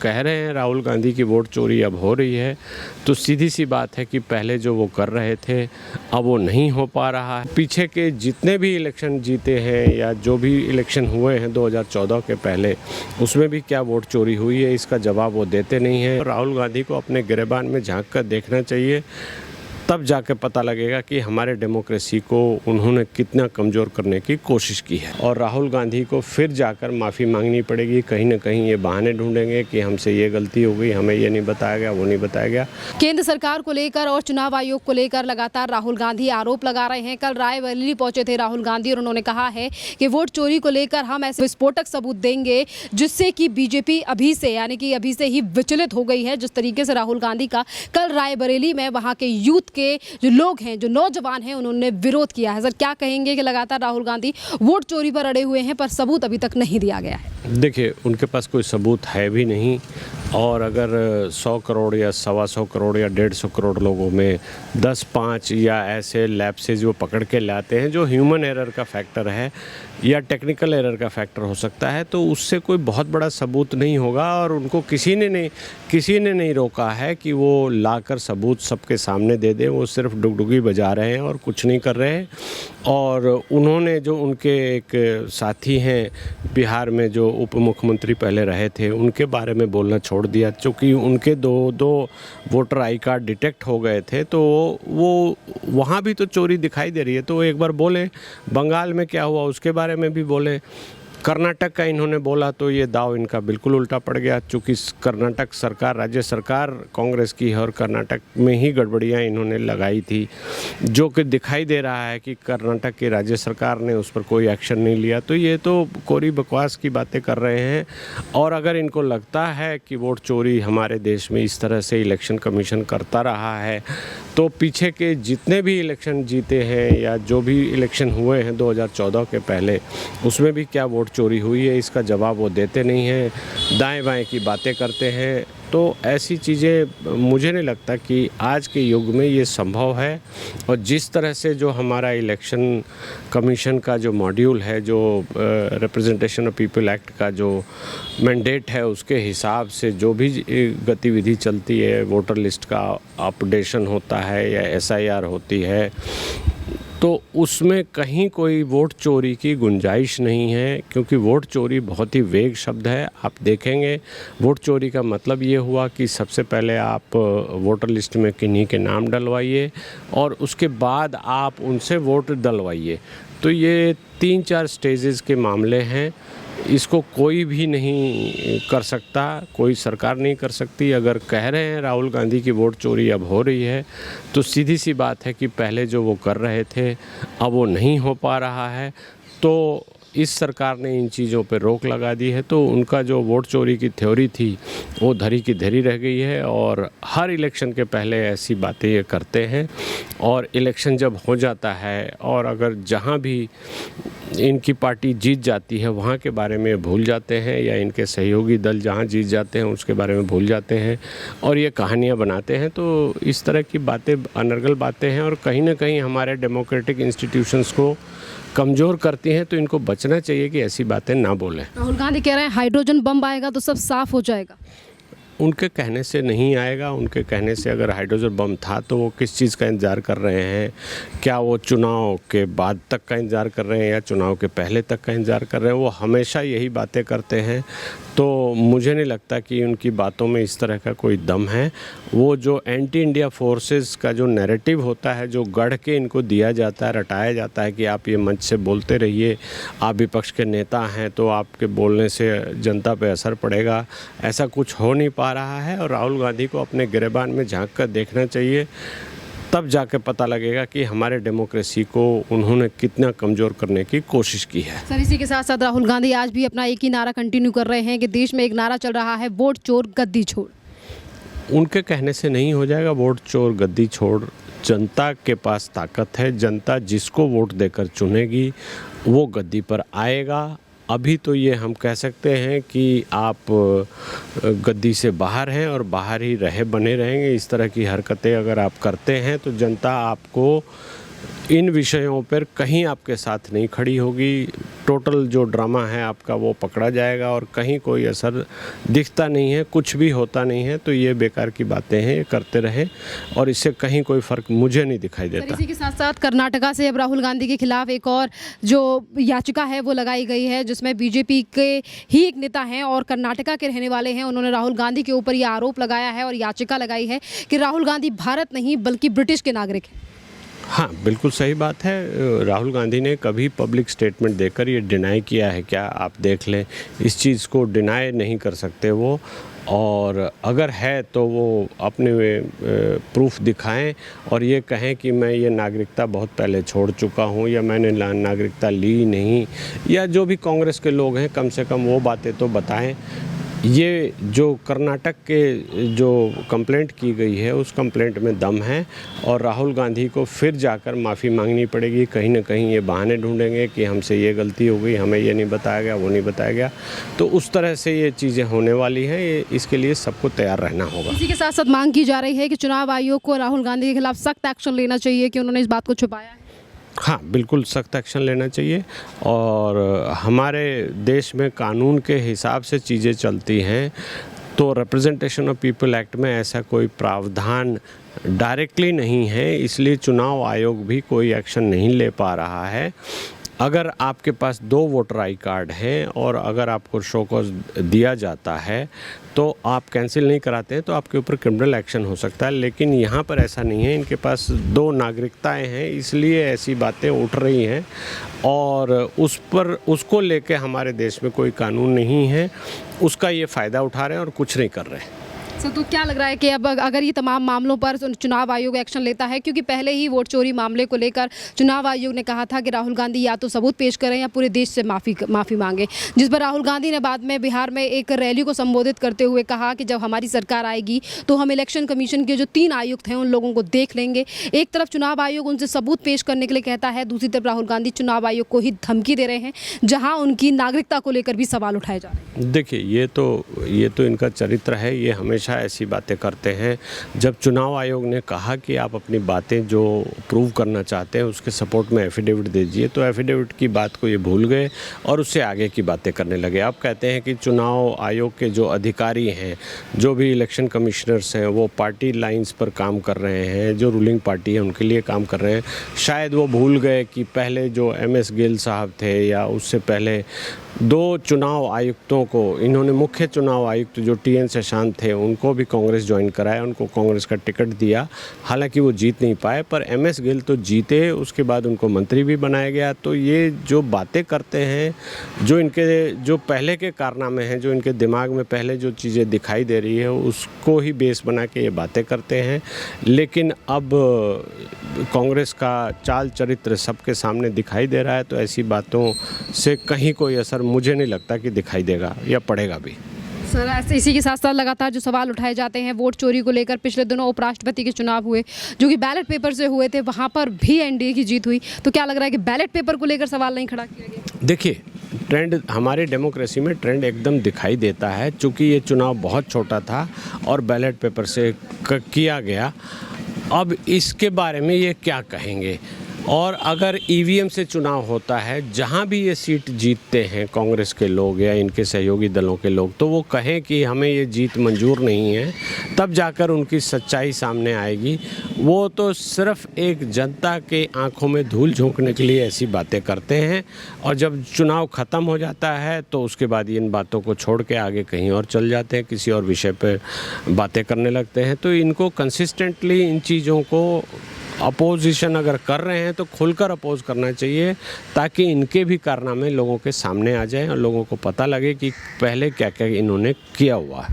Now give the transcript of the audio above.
कह रहे हैं राहुल गांधी की वोट चोरी अब हो रही है, तो सीधी सी बात है कि पहले जो वो कर रहे थे अब वो नहीं हो पा रहा है। पीछे के जितने भी इलेक्शन जीते हैं या जो भी इलेक्शन हुए हैं 2014 के पहले, उसमें भी क्या वोट चोरी हुई है, इसका जवाब वो देते नहीं हैं। राहुल गांधी को अपने गिरेबान में झांक कर देखना चाहिए, तब जाके पता लगेगा कि हमारे डेमोक्रेसी को उन्होंने कितना कमज़ोर करने की कोशिश की है। और राहुल गांधी को फिर जाकर माफ़ी मांगनी पड़ेगी। कहीं ना कहीं ये बहाने ढूंढेंगे कि हमसे ये गलती हो गई, हमें ये नहीं बताया गया, वो नहीं बताया गया। केंद्र सरकार को लेकर और चुनाव आयोग को लेकर लगातार राहुल गांधी आरोप लगा रहे हैं। कल रायबरेली पहुंचे थे राहुल गांधी और उन्होंने कहा है कि वोट चोरी को लेकर हम ऐसे विस्फोटक सबूत देंगे जिससे कि बीजेपी अभी से यानी कि अभी से ही विचलित हो गई है। जिस तरीके से राहुल गांधी का कल रायबरेली में वहाँ के यूथ के जो लोग हैं, जो नौजवान हैं, उन्होंने विरोध किया है। सर, क्या कहेंगे कि लगातार राहुल गांधी वोट चोरी पर अड़े हुए हैं पर सबूत अभी तक नहीं दिया गया है? देखिए, उनके पास कोई सबूत है भी नहीं, और अगर 100 करोड़ या 125 करोड़ या 150 करोड़ लोगों में 10-5 या ऐसे लैप्सेज वो पकड़ के लाते हैं जो ह्यूमन एरर का फैक्टर है या टेक्निकल एरर का फैक्टर हो सकता है, तो उससे कोई बहुत बड़ा सबूत नहीं होगा। और उनको किसी ने नहीं रोका है कि वो लाकर सबूत सबके सामने दे दे। वो सिर्फ डुगडुगी बजा रहे हैं और कुछ नहीं कर रहे हैं। और उन्होंने जो उनके एक साथी हैं बिहार में जो उप मुख्यमंत्री पहले रहे थे, उनके बारे में बोलना छोड़ दिया। चूँकि उनके दो वोटर आई कार्ड डिटेक्ट हो गए थे, तो वो वहाँ भी तो चोरी दिखाई दे रही है, तो एक बार बोले। बंगाल में क्या हुआ उसके बारे में भी बोले। कर्नाटक का इन्होंने बोला तो ये दाव इनका बिल्कुल उल्टा पड़ गया। चूँकि कर्नाटक सरकार, राज्य सरकार कांग्रेस की है और कर्नाटक में ही गड़बड़ियाँ इन्होंने लगाई थी, जो कि दिखाई दे रहा है कि कर्नाटक की राज्य सरकार ने उस पर कोई एक्शन नहीं लिया। तो ये तो कोरी बकवास की बातें कर रहे हैं। और अगर इनको लगता है कि वोट चोरी हमारे देश में इस तरह से इलेक्शन कमीशन करता रहा है, तो पीछे के जितने भी इलेक्शन जीते हैं या जो भी इलेक्शन हुए हैं 2014 के पहले, उसमें भी क्या वोट चोरी हुई है, इसका जवाब वो देते नहीं हैं, दाएं बाएं की बातें करते हैं। तो ऐसी चीज़ें मुझे नहीं लगता कि आज के युग में ये संभव है। और जिस तरह से जो हमारा इलेक्शन कमीशन का जो मॉड्यूल है, जो रिप्रेजेंटेशन ऑफ पीपल एक्ट का जो मैंडेट है, उसके हिसाब से जो भी गतिविधि चलती है, वोटर लिस्ट का अपडेशन होता है या SIR होती है, तो उसमें कहीं कोई वोट चोरी की गुंजाइश नहीं है। क्योंकि वोट चोरी बहुत ही वेग शब्द है। आप देखेंगे, वोट चोरी का मतलब ये हुआ कि सबसे पहले आप वोटर लिस्ट में किन्हीं के नाम डलवाइए और उसके बाद आप उनसे वोट डलवाइए। तो ये 3-4 स्टेजेस के मामले हैं। इसको कोई भी नहीं कर सकता, कोई सरकार नहीं कर सकती। अगर कह रहे हैं राहुल गांधी की वोट चोरी अब हो रही है, तो सीधी सी बात है कि पहले जो वो कर रहे थे अब वो नहीं हो पा रहा है। तो इस सरकार ने इन चीज़ों पर रोक लगा दी है, तो उनका जो वोट चोरी की थ्योरी थी वो धरी की धरी रह गई है। और हर इलेक्शन के पहले ऐसी बातें ये करते हैं, और इलेक्शन जब हो जाता है और अगर जहाँ भी इनकी पार्टी जीत जाती है वहाँ के बारे में भूल जाते हैं, या इनके सहयोगी दल जहाँ जीत जाते हैं उसके बारे में भूल जाते हैं और ये कहानियाँ बनाते हैं। तो इस तरह की बातें अनर्गल बातें हैं और कहीं ना कहीं हमारे डेमोक्रेटिक इंस्टीट्यूशंस को कमज़ोर करती हैं। तो इनको बचना चाहिए कि ऐसी बातें ना बोलें। राहुल गांधी कह रहे हैं हाइड्रोजन बम आएगा तो सब साफ हो जाएगा। उनके कहने से नहीं आएगा। उनके कहने से अगर हाइड्रोजन बम था तो वो किस चीज़ का इंतज़ार कर रहे हैं? क्या वो चुनाव के बाद तक का इंतज़ार कर रहे हैं या चुनाव के पहले तक का इंतज़ार कर रहे हैं? वो हमेशा यही बातें करते हैं। तो मुझे नहीं लगता कि उनकी बातों में इस तरह का कोई दम है। वो जो एंटी इंडिया फोर्सेस का जो नैरेटिव होता है, जो गढ़ के इनको दिया जाता है, रटाया जाता है कि आप ये मंच से बोलते रहिए, आप विपक्ष के नेता हैं तो आपके बोलने से जनता पे असर पड़ेगा, ऐसा कुछ हो नहीं पा रहा है। और राहुल गांधी को अपने गिरेबान में झांक कर देखना चाहिए, तब जाके पता लगेगा कि हमारे डेमोक्रेसी को उन्होंने कितना कमज़ोर करने की कोशिश की है। सर, इसी के साथ साथ राहुल गांधी आज भी अपना एक ही नारा कंटिन्यू कर रहे हैं कि देश में एक नारा चल रहा है, वोट चोर गद्दी छोड़। उनके कहने से नहीं हो जाएगा वोट चोर गद्दी छोड़। जनता के पास ताकत है। जनता जिसको वोट देकर चुनेगी वो गद्दी पर आएगा। अभी तो ये हम कह सकते हैं कि आप गद्दी से बाहर हैं और बाहर ही बने रहेंगे। इस तरह की हरकतें अगर आप करते हैं तो जनता आपको इन विषयों पर कहीं आपके साथ नहीं खड़ी होगी। टोटल जो ड्रामा है आपका वो पकड़ा जाएगा और कहीं कोई असर दिखता नहीं है, कुछ भी होता नहीं है। तो ये बेकार की बातें हैं, ये करते रहें और इससे कहीं कोई फ़र्क मुझे नहीं दिखाई देता। इसी के साथ साथ कर्नाटका से अब राहुल गांधी के खिलाफ एक और जो याचिका है वो लगाई गई है, जिसमें बीजेपी के ही एक नेता हैं और कर्नाटका के रहने वाले हैं। उन्होंने राहुल गांधी के ऊपर ये आरोप लगाया है और याचिका लगाई है कि राहुल गांधी भारत नहीं बल्कि ब्रिटिश के नागरिक हैं। हाँ, बिल्कुल सही बात है। राहुल गांधी ने कभी पब्लिक स्टेटमेंट देकर ये डिनाई किया है क्या? आप देख लें, इस चीज़ को डिनाई नहीं कर सकते वो, और अगर है तो वो अपने प्रूफ दिखाएं और ये कहें कि मैं ये नागरिकता बहुत पहले छोड़ चुका हूँ या मैंने नागरिकता ली नहीं, या जो भी कांग्रेस के लोग हैं कम से कम वो बातें तो बताएं। ये जो कर्नाटक के जो कंप्लेंट की गई है उस कंप्लेंट में दम है और राहुल गांधी को फिर जाकर माफ़ी मांगनी पड़ेगी। कहीं ना कहीं ये बहाने ढूंढेंगे कि हमसे ये गलती हो गई, हमें ये नहीं बताया गया, वो नहीं बताया गया। तो उस तरह से ये चीज़ें होने वाली हैं, इसके लिए सबको तैयार रहना होगा। इसी के साथ साथ मांग की जा रही है कि चुनाव आयोग को राहुल गांधी के खिलाफ सख्त एक्शन लेना चाहिए कि उन्होंने इस बात को छुपाया है। हाँ, बिल्कुल सख्त एक्शन लेना चाहिए और हमारे देश में कानून के हिसाब से चीज़ें चलती हैं। तो रिप्रेजेंटेशन ऑफ पीपल एक्ट में ऐसा कोई प्रावधान डायरेक्टली नहीं है, इसलिए चुनाव आयोग भी कोई एक्शन नहीं ले पा रहा है। अगर आपके पास 2 वोटर आई कार्ड हैं और अगर आपको शो कॉज दिया जाता है तो आप कैंसिल नहीं कराते हैं तो आपके ऊपर क्रिमिनल एक्शन हो सकता है, लेकिन यहाँ पर ऐसा नहीं है। इनके पास 2 नागरिकताएं हैं, इसलिए ऐसी बातें उठ रही हैं और उसको लेके हमारे देश में कोई कानून नहीं है, उसका ये फ़ायदा उठा रहे हैं और कुछ नहीं कर रहे हैं। तो क्या लग रहा है कि अब अगर ये तमाम मामलों पर चुनाव आयोग एक्शन लेता है, क्योंकि पहले ही वोट चोरी मामले को लेकर चुनाव आयोग ने कहा था कि राहुल गांधी या तो सबूत पेश करें या पूरे देश से माफ़ी मांगे, जिस पर राहुल गांधी ने बाद में बिहार में एक रैली को संबोधित करते हुए कहा कि जब हमारी सरकार आएगी तो हम इलेक्शन कमीशन के जो 3 आयुक्त हैं उन लोगों को देख लेंगे। एक तरफ चुनाव आयोग उनसे सबूत पेश करने के लिए कहता है, दूसरी तरफ राहुल गांधी चुनाव आयोग को ही धमकी दे रहे हैं, जहाँ उनकी नागरिकता को लेकर भी सवाल उठाए जा रहे हैं। देखिए, ये तो इनका चरित्र है, ये हमेशा ऐसी बातें करते हैं। जब चुनाव आयोग ने कहा कि आप अपनी बातें जो प्रूव करना चाहते हैं उसके सपोर्ट में एफिडेविट दीजिए, तो एफिडेविट की बात को ये भूल गए और उससे आगे की बातें करने लगे। आप कहते हैं कि चुनाव आयोग के जो अधिकारी हैं, जो भी इलेक्शन कमिश्नर्स हैं, वो पार्टी लाइंस पर काम कर रहे हैं, जो रूलिंग पार्टी है उनके लिए काम कर रहे हैं। शायद वो भूल गए कि पहले जो MS गिल साहब थे या उससे पहले 2 चुनाव आयुक्तों को इन्होंने, मुख्य चुनाव आयुक्त जो TN शशांक थे, उनको भी कांग्रेस ज्वाइन कराया, उनको कांग्रेस का टिकट दिया। हालांकि वो जीत नहीं पाए, पर MS गिल तो जीते, उसके बाद उनको मंत्री भी बनाया गया। तो ये जो बातें करते हैं, जो इनके जो पहले के कारनामे हैं, जो इनके दिमाग में पहले जो चीज़ें दिखाई दे रही है उसको ही बेस बना के ये बातें करते हैं। लेकिन अब कांग्रेस का चाल चरित्र सबके सामने दिखाई दे रहा है, तो ऐसी बातों से कहीं कोई असर मुझे नहीं लगता कि दिखाई देगा या पड़ेगा भी। सर, ऐसे इसी के साथ साथ लगातार जो सवाल उठाए जाते हैं वोट चोरी को लेकर, पिछले दिनों उपराष्ट्रपति के चुनाव हुए जो कि बैलेट पेपर से हुए थे, वहाँ पर भी NDA की जीत हुई। तो क्या लग रहा है कि बैलेट पेपर को लेकर सवाल नहीं खड़ा किया गया? देखिए, ट्रेंड हमारी डेमोक्रेसी में ट्रेंड एकदम दिखाई देता है। चूँकि ये चुनाव बहुत छोटा था और बैलेट पेपर से किया गया, अब इसके बारे में ये क्या कहेंगे। और अगर EVM से चुनाव होता है, जहां भी ये सीट जीतते हैं कांग्रेस के लोग या इनके सहयोगी दलों के लोग, तो वो कहें कि हमें ये जीत मंजूर नहीं है, तब जाकर उनकी सच्चाई सामने आएगी। वो तो सिर्फ एक जनता के आंखों में धूल झोंकने के लिए ऐसी बातें करते हैं और जब चुनाव ख़त्म हो जाता है तो उसके बाद इन बातों को छोड़ के आगे कहीं और चल जाते हैं, किसी और विषय पर बातें करने लगते हैं। तो इनको कंसिस्टेंटली इन चीज़ों को अपोजिशन अगर कर रहे हैं तो खुलकर अपोज करना चाहिए, ताकि इनके भी कारनामे लोगों के सामने आ जाएं और लोगों को पता लगे कि पहले क्या क्या इन्होंने किया हुआ है।